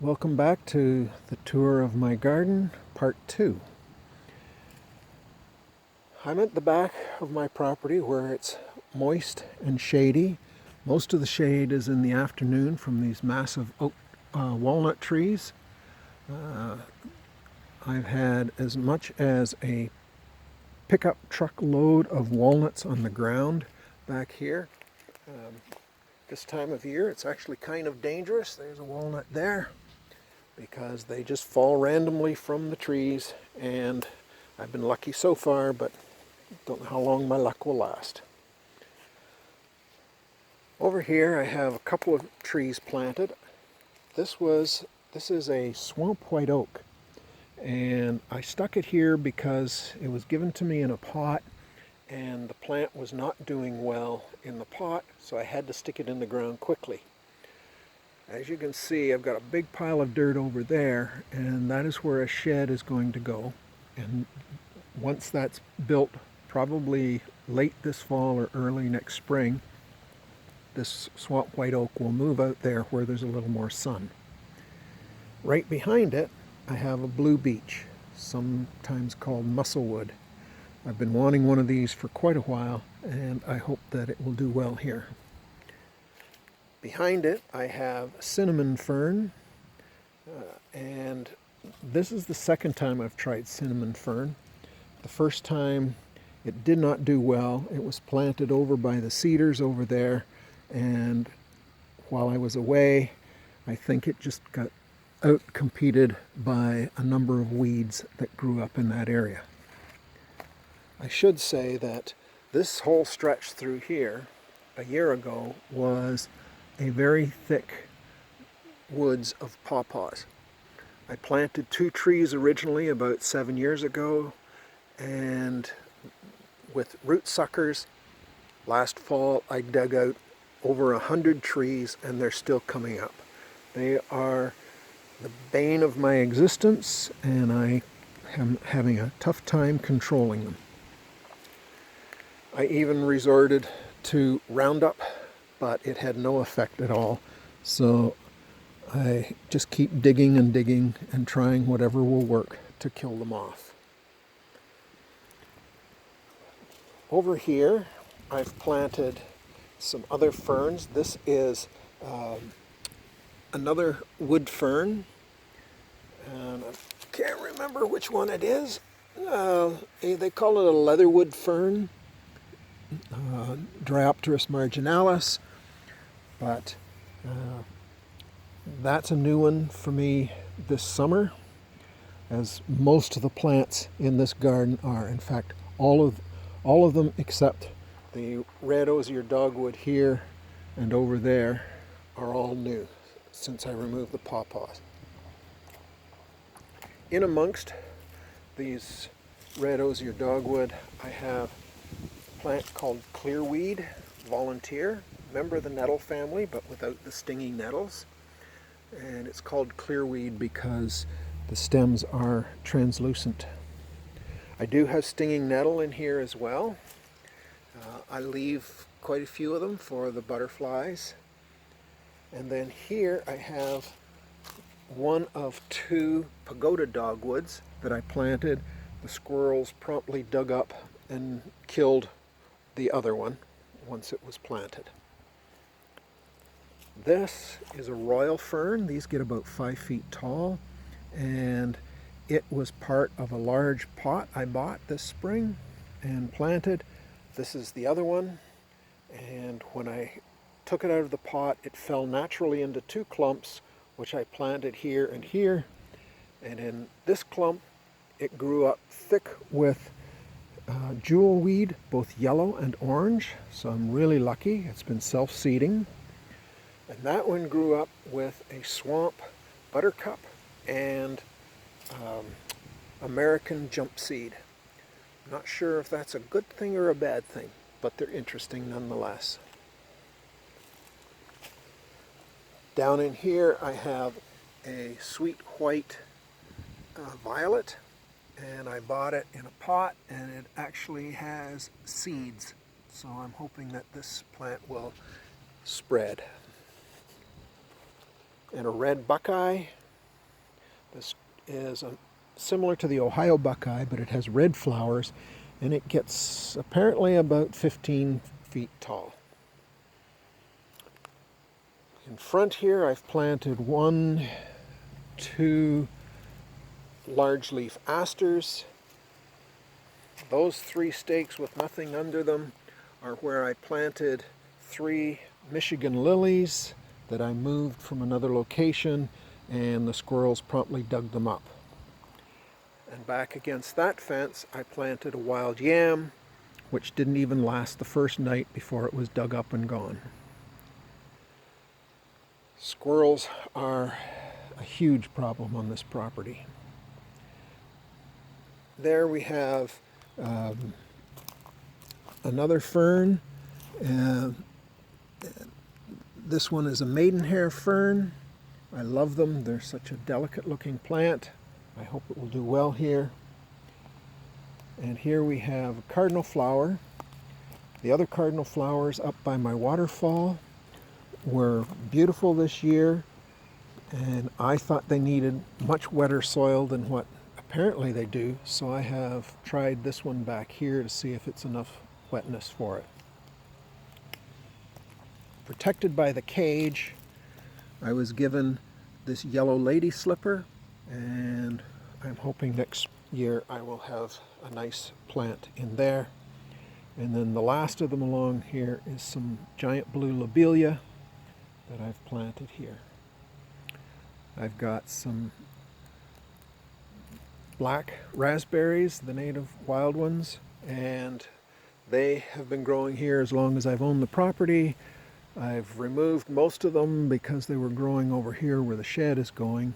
Welcome back to the tour of my garden, part 2. I'm at the back of my property where it's moist and shady. Most of the shade is in the afternoon from these massive oak walnut trees. I've had as much as a pickup truck load of walnuts on the ground back here. This time of year it's actually kind of dangerous. There's a walnut there, because they just fall randomly from the trees, and I've been lucky so far, but don't know how long my luck will last. Over here I have a couple of trees planted. This is a swamp white oak, and I stuck it here because it was given to me in a pot, and the plant was not doing well in the pot, so I had to stick it in the ground quickly. As you can see, I've got a big pile of dirt over there, and that is where a shed is going to go. And once that's built, probably late this fall or early next spring, this swamp white oak will move out there where there's a little more sun. Right behind it, I have a blue beech, sometimes called musclewood. I've been wanting one of these for quite a while, and I hope that it will do well here. Behind it, I have cinnamon fern, and this is the second time I've tried cinnamon fern. The first time it did not do well. It was planted over by the cedars over there, and while I was away, I think it just got out-competed by a number of weeds that grew up in that area. I should say that this whole stretch through here a year ago was a very thick woods of pawpaws. I planted 2 trees originally about 7 years ago, and with root suckers, last fall I dug out over 100 trees, and they're still coming up. They are the bane of my existence, and I am having a tough time controlling them. I even resorted to Roundup, but it had no effect at all. So I just keep digging and digging and trying whatever will work to kill them off. Over here, I've planted some other ferns. This is another wood fern, and I can't remember which one it is. They call it a leatherwood fern, Dryopteris marginalis. But that's a new one for me this summer, as most of the plants in this garden are. In fact, all of them except the red osier dogwood here and over there are all new since I removed the pawpaws. In amongst these red osier dogwood, I have a plant called clearweed volunteer, member of the nettle family, but without the stingy nettles. And it's called clearweed because the stems are translucent. I do have stinging nettle in here as well. I leave quite a few of them for the butterflies. And then here I have one of 2 pagoda dogwoods that I planted. The squirrels promptly dug up and killed the other one once it was planted. This is a royal fern. These get about 5 feet tall, and it was part of a large pot I bought this spring and planted. This is the other one, and when I took it out of the pot, it fell naturally into 2 clumps, which I planted here and here. And in this clump, it grew up thick with jewelweed, both yellow and orange, so I'm really lucky. It's been self-seeding. And that one grew up with a swamp buttercup and American jump seed. I'm not sure if that's a good thing or a bad thing, but they're interesting nonetheless. Down in here I have a sweet white violet, and I bought it in a pot, and it actually has seeds, so I'm hoping that this plant will spread. And a red buckeye, This is similar to the Ohio buckeye, but it has red flowers, and it gets apparently about 15 feet tall. In front here I've planted 1, 2 large leaf asters. Those 3 stakes with nothing under them are where I planted 3 Michigan lilies that I moved from another location, and the squirrels promptly dug them up. And back against that fence I planted a wild yam, which didn't even last the first night before it was dug up and gone. Squirrels are a huge problem on this property. There we have another fern. This one is a maidenhair fern. I love them. They're such a delicate looking plant. I hope it will do well here. And here we have a cardinal flower. The other cardinal flowers up by my waterfall were beautiful this year, and I thought they needed much wetter soil than what apparently they do, so I have tried this one back here to see if it's enough wetness for it. Protected by the cage, I was given this yellow lady slipper, and I'm hoping next year I will have a nice plant in there. And then the last of them along here is some giant blue lobelia that I've planted here. I've got some black raspberries, the native wild ones, and they have been growing here as long as I've owned the property. I've removed most of them because they were growing over here where the shed is going,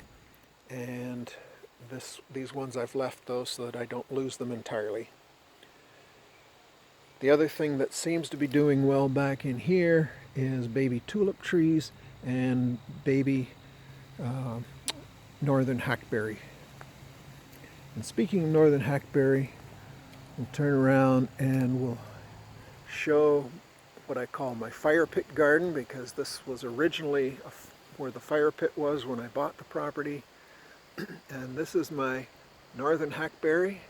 and these ones I've left though so that I don't lose them entirely. The other thing that seems to be doing well back in here is baby tulip trees and baby northern hackberry. And speaking of northern hackberry, we'll turn around and we'll show what I call my fire pit garden, because this was originally where the fire pit was when I bought the property. And this is my northern hackberry.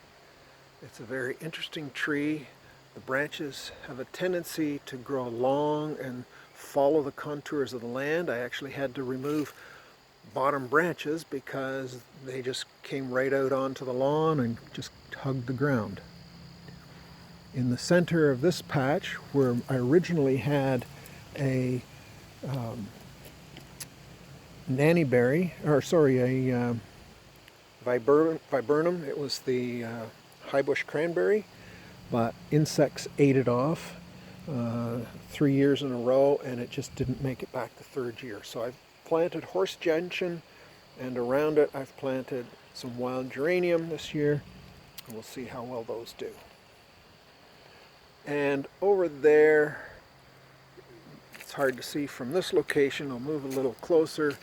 It's a very interesting tree. The branches have a tendency to grow long and follow the contours of the land. I actually had to remove bottom branches because they just came right out onto the lawn and just hugged the ground. In the center of this patch, where I originally had a viburnum. It was the high bush cranberry, but insects ate it off 3 years in a row, and it just didn't make it back the third year. So I've planted horse gentian, and around it I've planted some wild geranium this year, and we'll see how well those do. And over there, it's hard to see from this location, I'll move a little closer,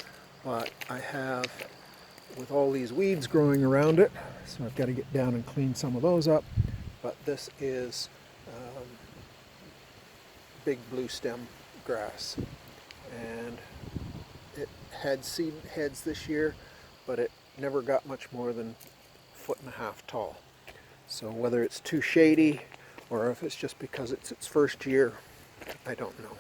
but I have, with all these weeds growing around it, so I've got to get down and clean some of those up. But this is big blue stem grass, and it had seed heads this year, but it never got much more than 1.5 feet tall. So whether it's too shady or if it's just because it's its first year, I don't know.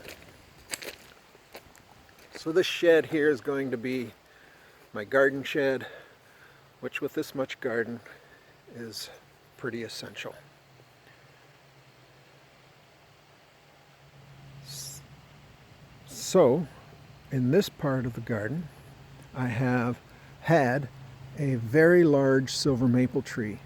So this shed here is going to be my garden shed, which with this much garden is pretty essential. So in this part of the garden, I have had a very large silver maple tree,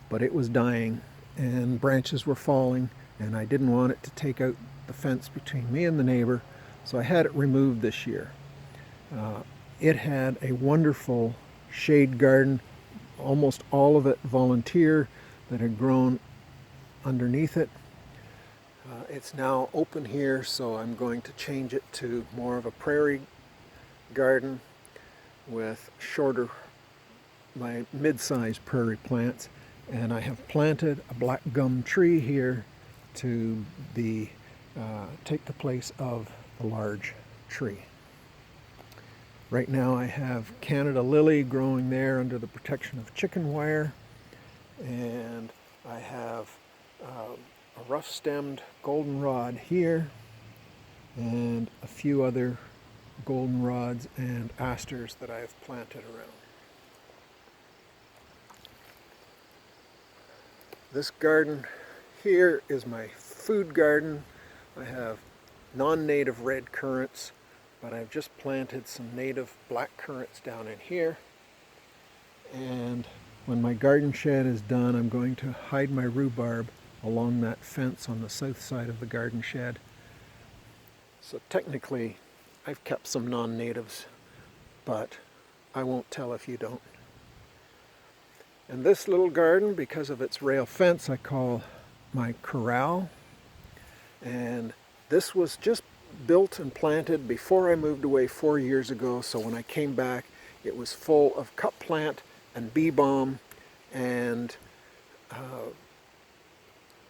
but it was dying and branches were falling, and I didn't want it to take out the fence between me and the neighbor, so I had it removed this year. It had a wonderful shade garden, almost all of it volunteer, that had grown underneath it. It's now open here, so I'm going to change it to more of a prairie garden with shorter, my mid-sized prairie plants. And I have planted a black gum tree here to take the place of the large tree. Right now I have Canada lily growing there under the protection of chicken wire, and I have a rough-stemmed goldenrod here and a few other goldenrods and asters that I have planted around. This garden here is my food garden. I have non-native red currants, but I've just planted some native black currants down in here. And when my garden shed is done, I'm going to hide my rhubarb along that fence on the south side of the garden shed. So technically, I've kept some non-natives, but I won't tell if you don't. And this little garden, because of its rail fence, I call my corral. And this was just built and planted before I moved away 4 years ago, so when I came back it was full of cup plant and bee balm and a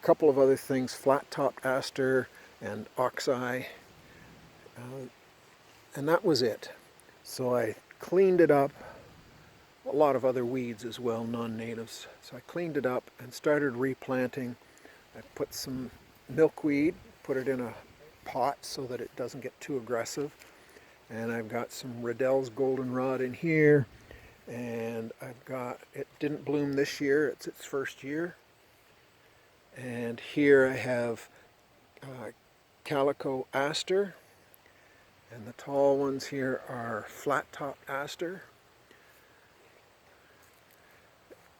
couple of other things, flat-topped aster and oxeye, and that was it. So I cleaned it up, a lot of other weeds as well, non-natives. So I cleaned it up and started replanting. I put some milkweed, put it in a pot so that it doesn't get too aggressive. And I've got some Riddell's goldenrod in here. And I've got, it didn't bloom this year, it's its first year. And here I have calico aster. And the tall ones here are flat-topped aster.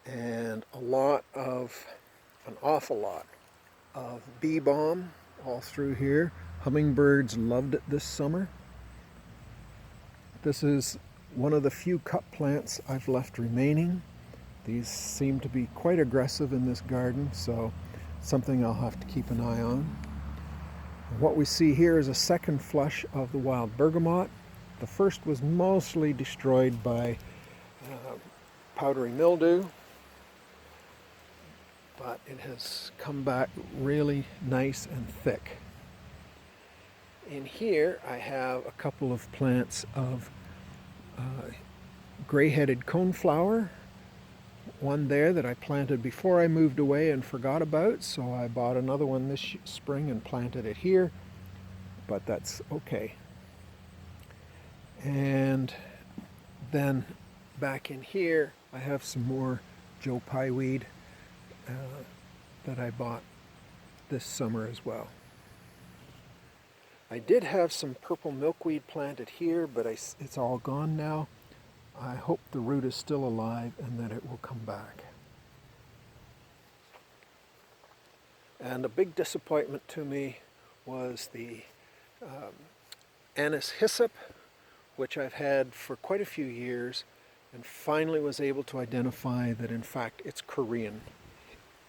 And an awful lot of bee balm all through here. Hummingbirds loved it this summer. This is one of the few cup plants I've left remaining. These seem to be quite aggressive in this garden, so something I'll have to keep an eye on. What we see here is a second flush of the wild bergamot. The first was mostly destroyed by powdery mildew, but it has come back really nice and thick. In here I have a couple of plants of gray-headed coneflower. One there that I planted before I moved away and forgot about, so I bought another one this spring and planted it here, but that's okay. And then back in here I have some more Joe Pye weed that I bought this summer as well. I did have some purple milkweed planted here, but it's all gone now. I hope the root is still alive and that it will come back. And a big disappointment to me was the anise hyssop, which I've had for quite a few years, and finally was able to identify that in fact it's Korean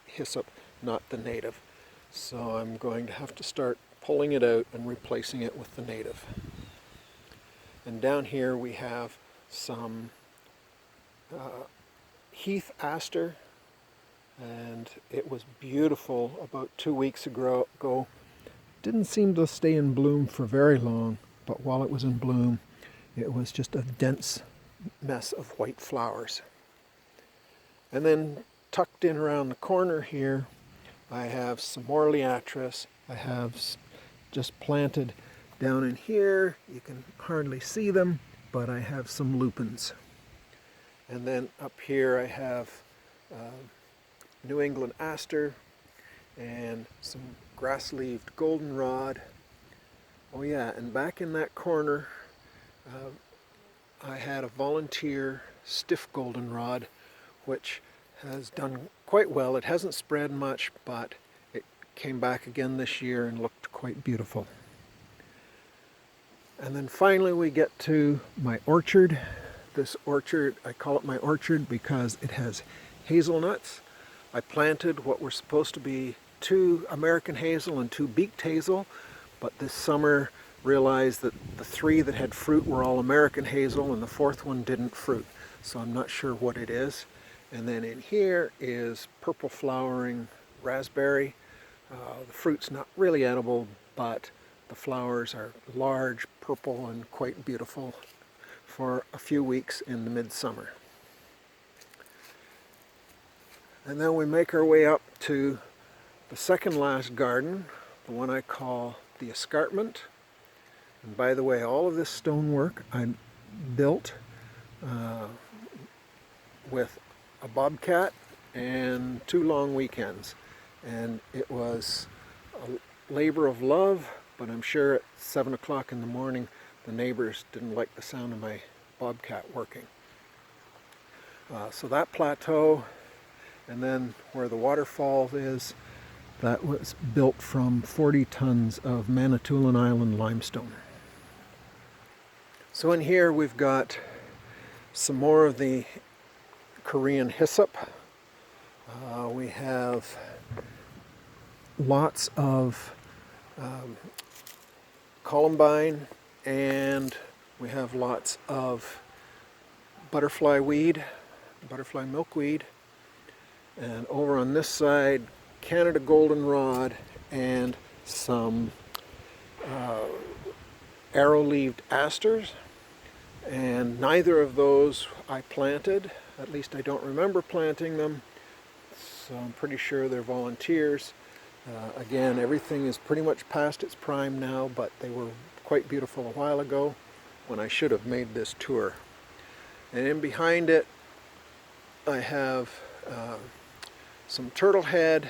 hyssop, not the native. So I'm going to have to start pulling it out and replacing it with the native. And down here we have some heath aster, and it was beautiful about 2 weeks ago. Didn't seem to stay in bloom for very long, but while it was in bloom it was just a dense mess of white flowers. And then tucked in around the corner here I have some more liatris. I have just planted down in here, you can hardly see them, but I have some lupins. And then up here I have New England aster and some grass-leaved goldenrod. Oh yeah, and back in that corner I had a volunteer stiff goldenrod, which has done quite well. It hasn't spread much, but it came back again this year and looked quite beautiful. And then finally we get to my orchard. This orchard, I call it my orchard because it has hazelnuts. I planted what were supposed to be 2 American hazel and 2 beaked hazel, but this summer realized that the 3 that had fruit were all American hazel and the 4th one didn't fruit. So I'm not sure what it is. And then in here is purple flowering raspberry. The fruit's not really edible, but the flowers are large, purple, and quite beautiful for a few weeks in the midsummer. And then we make our way up to the second last garden, the one I call the escarpment. And by the way, all of this stonework I built with a bobcat and 2 long weekends. And it was a labor of love, but I'm sure at 7 o'clock in the morning the neighbors didn't like the sound of my bobcat working. So that plateau, and then where the waterfall is, that was built from 40 tons of Manitoulin Island limestone. So in here we've got some more of the Korean hyssop. We have lots of columbine, and we have lots of butterfly weed, butterfly milkweed. And over on this side, Canada goldenrod and some arrow-leaved asters. And neither of those I planted, at least I don't remember planting them, so I'm pretty sure they're volunteers. Again, everything is pretty much past its prime now, but they were quite beautiful a while ago when I should have made this tour. And in behind it I have some turtlehead,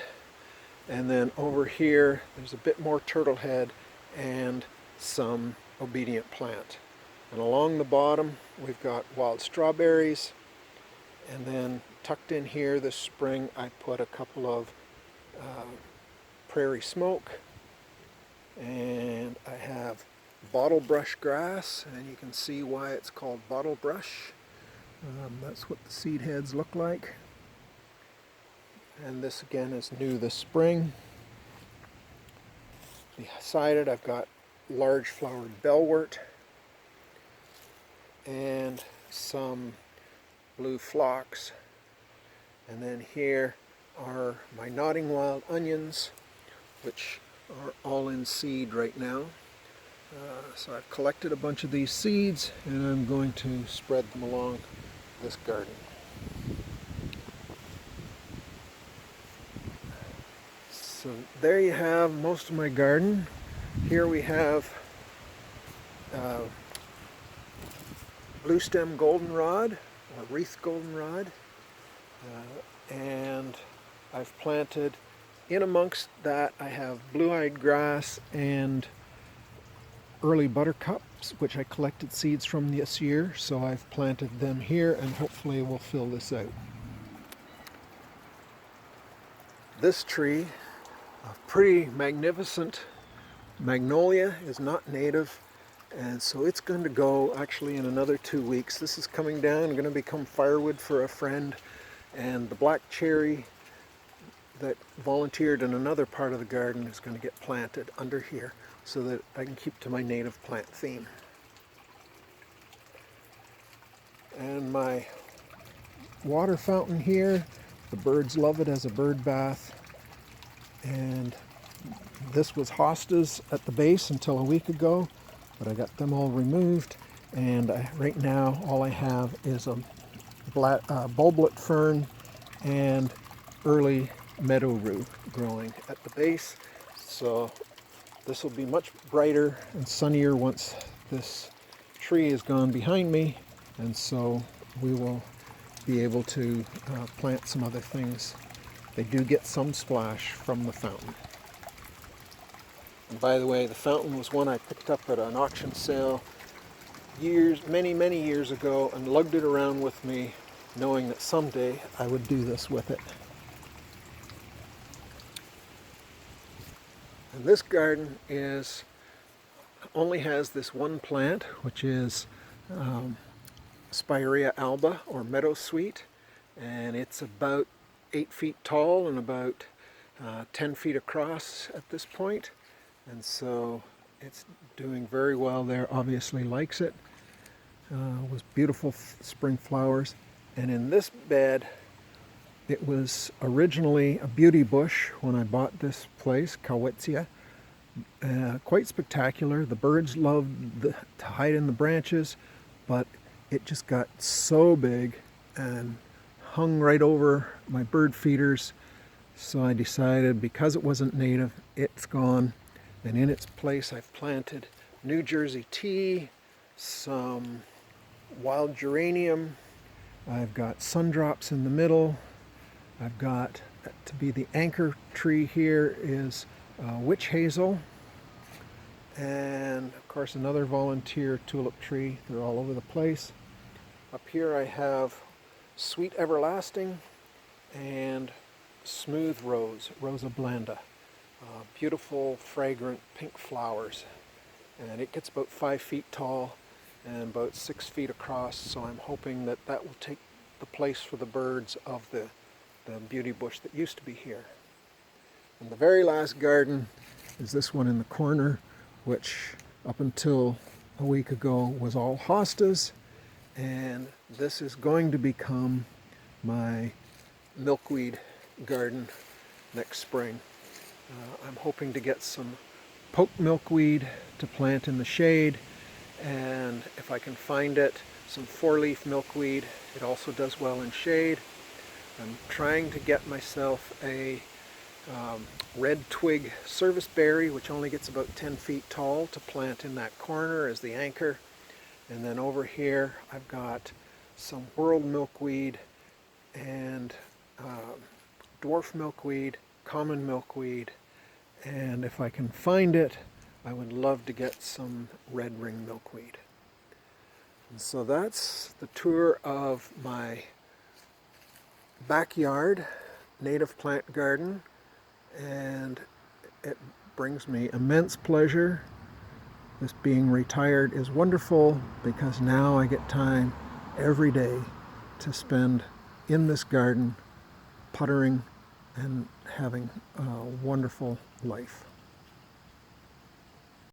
and then over here there's a bit more turtlehead and some obedient plant. And along the bottom we've got wild strawberries, and then tucked in here this spring I put a couple of prairie smoke, and I have bottle brush grass, and you can see why it's called bottle brush. That's what the seed heads look like. And this again is new this spring. Beside it I've got large flowered bellwort and some blue phlox. And then here are my nodding wild onions, which are all in seed right now. So I've collected a bunch of these seeds and I'm going to spread them along this garden. So there you have most of my garden. Here we have blue stem goldenrod, or wreath goldenrod, and I've planted in amongst that I have blue-eyed grass and early buttercups, which I collected seeds from this year, so I've planted them here and hopefully we'll fill this out. This tree, a pretty magnificent magnolia, is not native, and so it's going to go actually in another 2 weeks. This is coming down, going to become firewood for a friend, and the black cherry that volunteered in another part of the garden is going to get planted under here so that I can keep to my native plant theme. And my water fountain here, the birds love it as a bird bath, and this was hostas at the base until a week ago, but I got them all removed, and right now all I have is a bulblet fern and early meadow rue growing at the base. So this will be much brighter and sunnier once this tree is gone behind me, and so we will be able to plant some other things. They do get some splash from the fountain. And by the way, the fountain was one I picked up at an auction sale many years ago, and lugged it around with me knowing that someday I would do this with it. And this garden only has this one plant, which is Spirea alba, or meadowsweet, and it's about 8 feet tall and about 10 feet across at this point, and so it's doing very well there. Obviously likes it. Was beautiful spring flowers. And in this bed, it was originally a beauty bush when I bought this place, Kawetzia. Quite spectacular. The birds loved to hide in the branches, but it just got so big and hung right over my bird feeders. So I decided, because it wasn't native, it's gone. And in its place I've planted New Jersey tea, some wild geranium. I've got sundrops in the middle. I've got, to be the anchor tree here is witch hazel. And of course another volunteer tulip tree. They're all over the place. Up here I have sweet everlasting and smooth rose, Rosa blanda. Beautiful, fragrant pink flowers. And it gets about 5 feet tall and about 6 feet across, so I'm hoping that that will take the place for the birds of the beauty bush that used to be here. And the very last garden is this one in the corner, which up until a week ago was all hostas, and this is going to become my milkweed garden next spring. I'm hoping to get some poke milkweed to plant in the shade, and if I can find it, some four-leaf milkweed. It also does well in shade. I'm trying to get myself a red twig serviceberry, which only gets about 10 feet tall, to plant in that corner as the anchor. And then over here I've got some world milkweed and dwarf milkweed, common milkweed, and if I can find it, I would love to get some red ring milkweed. And so that's the tour of my backyard native plant garden, and it brings me immense pleasure. This being retired is wonderful because now I get time every day to spend in this garden puttering and having a wonderful life.